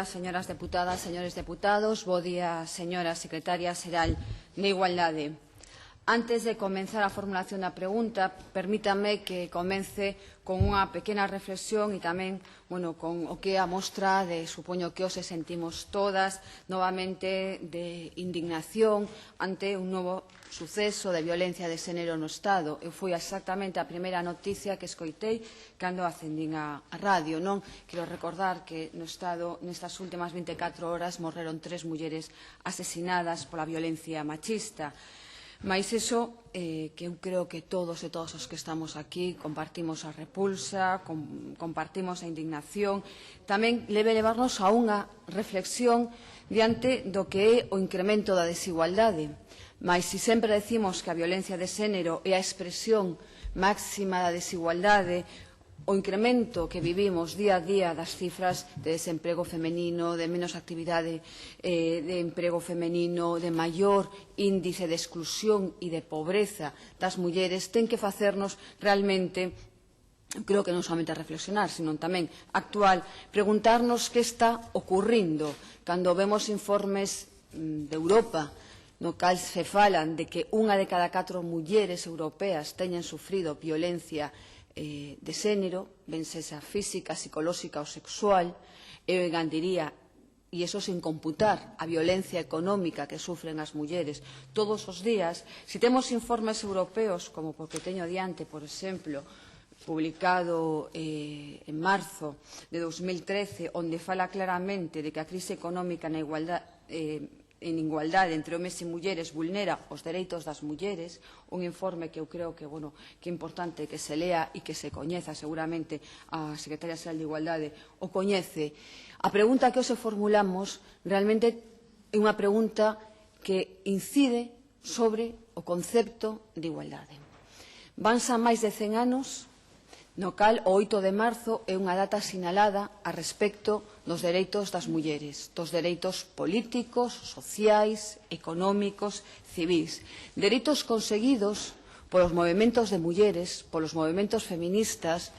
Señoras deputadas, señores deputados, bo día, señora secretaria xeral de Igualdade. Antes de comenzar a formulación da pregunta, permítame que comence con unha pequena reflexión e tamén con o que é a mostra de, supoño que hoxe sentimos todas, novamente de indignación ante un novo suceso de violencia de xénero no Estado. Eu foi exactamente a primeira noticia que escoitei cando acendín a radio. Non quero recordar que no Estado nestas últimas 24 horas morreron 3 mulleres asesinadas pola violencia machista. Mais iso que eu creo que todos e todas os que estamos aquí compartimos a repulsa, compartimos a indignación, tamén debe levarnos a unha reflexión diante do que é o incremento da desigualdade. Mais se sempre decimos que a violencia de xénero é a expresión máxima da desigualdade, o incremento que vivimos día a día das cifras de desemprego femenino, de menos actividade de emprego femenino, de maior índice de exclusión e de pobreza das mulleres, ten que facernos realmente, creo que non somente reflexionar, sino tamén actual, preguntarnos que está ocurrindo cando vemos informes de Europa no cal se falan de que unha de cada 4 mulleres europeas teñen sufrido violencia de xénero, ben sexa física, psicolóxica ou sexual, eu engandiría, e iso sin computar a violencia económica que sufren as mulleres todos os días. Se temos informes europeos, como porque teño diante, por exemplo, publicado en marzo de 2013, onde fala claramente de que a crise económica na en igualdade entre homes e mulleres vulnera os dereitos das mulleres, un informe que eu creo que é importante que se lea e que se coñeza, seguramente a Secretaria Xeral de Igualdade o coñece. A pregunta que hoxe formulamos realmente é unha pregunta que incide sobre o concepto de igualdade. Vanse máis de 100 anos no cal o 8 de marzo é unha data sinalada a respecto dos dereitos das mulleres, dos dereitos políticos, sociais, económicos, civís. Dereitos conseguidos polos movementos de mulleres, polos movementos feministas,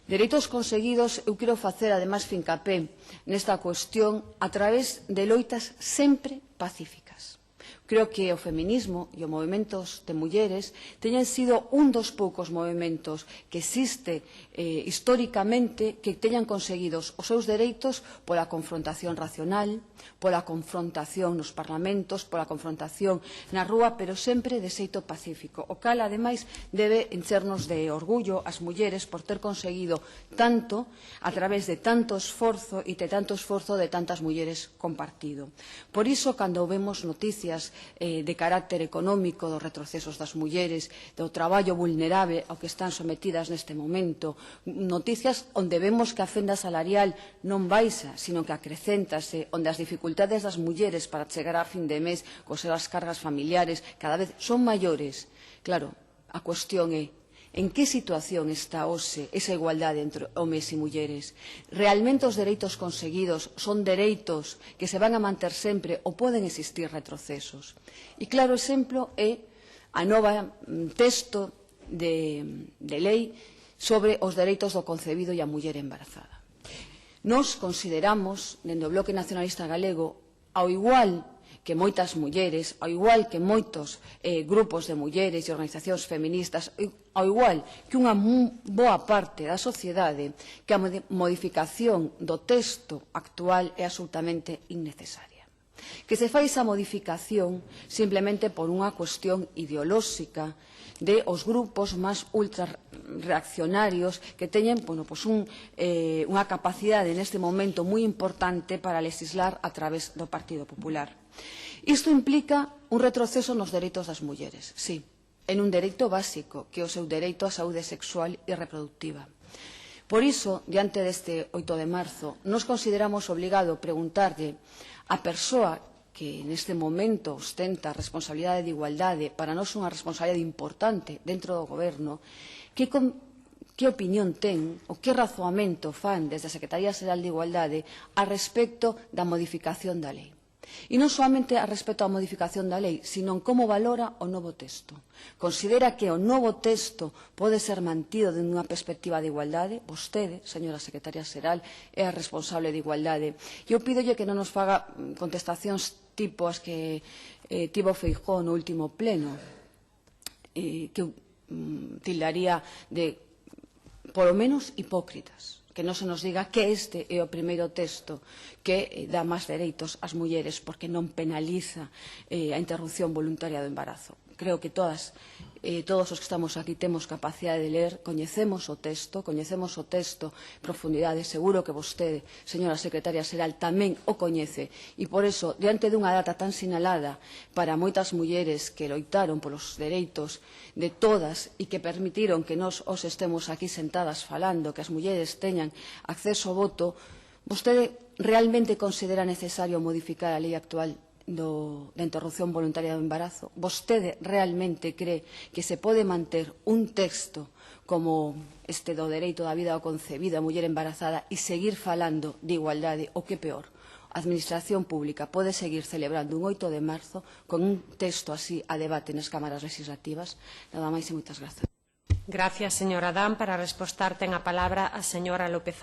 dereitos conseguidos, eu quero facer ademais fincapé nesta cuestión a través de loitas sempre pacíficas. Creo que o feminismo e os movementos de mulleres teñen sido un dos poucos movementos que existe históricamente que teñan conseguidos os seus dereitos pola confrontación racional, pola confrontación nos parlamentos, pola confrontación na rúa, pero sempre de xeito pacífico, o cal, ademais, debe enchernos de orgullo as mulleres por ter conseguido tanto a través de tanto esforzo e de tanto esforzo de tantas mulleres compartido. Por iso, cando vemos noticias de carácter económico dos retrocesos das mulleres, do traballo vulnerable ao que están sometidas neste momento, noticias onde vemos que a fenda salarial non baixa, sino que acrecéntase, onde as dificultades das mulleres para chegar a fin de mes cos seus cargas familiares cada vez son maiores. Claro, a cuestión é en que situación está hoxe esa igualdade entre homes e mulleres? Realmente os dereitos conseguidos son dereitos que se van a manter sempre ou poden existir retrocesos? E claro exemplo é a nova texto de lei sobre os dereitos do concebido e a muller embarazada. Nos consideramos, dende o Bloque Nacionalista Galego, ao igual que moitas mulleres, ao igual que moitos grupos de mulleres e organizacións feministas, ao igual que unha boa parte da sociedade, que a modificación do texto actual é absolutamente innecesaria. Que se fai esa modificación simplemente por unha cuestión ideolóxica de os grupos máis ultrarreaccionarios que teñen unha capacidade neste momento moi importante para legislar a través do Partido Popular. Isto implica un retroceso nos dereitos das mulleres, sí, en un dereito básico, que é o seu dereito á saúde sexual e reproductiva. Por iso, diante deste 8 de marzo, nos consideramos obrigado a preguntarlle á persoa que neste momento ostenta a responsabilidade de igualdade, para nós unha responsabilidade importante dentro do goberno, que opinión ten ou que razoamento fan desde a Secretaría Xeral de Igualdade a respecto da modificación da lei. E non somente a respecto á modificación da lei, sino en como valora o novo texto. Considera que o novo texto pode ser mantido dende unha perspectiva de igualdade? Vostede, señora secretaria xeral, é a responsable de igualdade. E eu pídolle que non nos faga contestacións tipo as que tivo Feijóo no último pleno, que eu tildaría de, polo menos, hipócritas. Que non se nos diga que este é o primeiro texto que dá máis dereitos ás mulleres porque non penaliza a interrupción voluntaria do embarazo. Creo que todos os que estamos aquí temos capacidade de ler, coñecemos o texto en profundidade, seguro que vostede, señora secretaria xeral, tamén o coñece, e por iso, diante dunha data tan sinalada para moitas mulleres que loitaron polos dereitos de todas e que permitiron que nós os estemos aquí sentadas falando, que as mulleres teñan acceso ao voto, vostede realmente considera necesario modificar a lei actual da interrupción voluntaria do embarazo? Vostede realmente cree que se pode manter un texto como este do dereito da vida ao concebido a muller embarazada e seguir falando de igualdade, o que é peor? A Administración Pública pode seguir celebrando un 8 de marzo con un texto así a debate nas cámaras legislativas? Nada máis e moitas grazas. Gracias, señora Dan. Para respostar ten a palabra a señora López.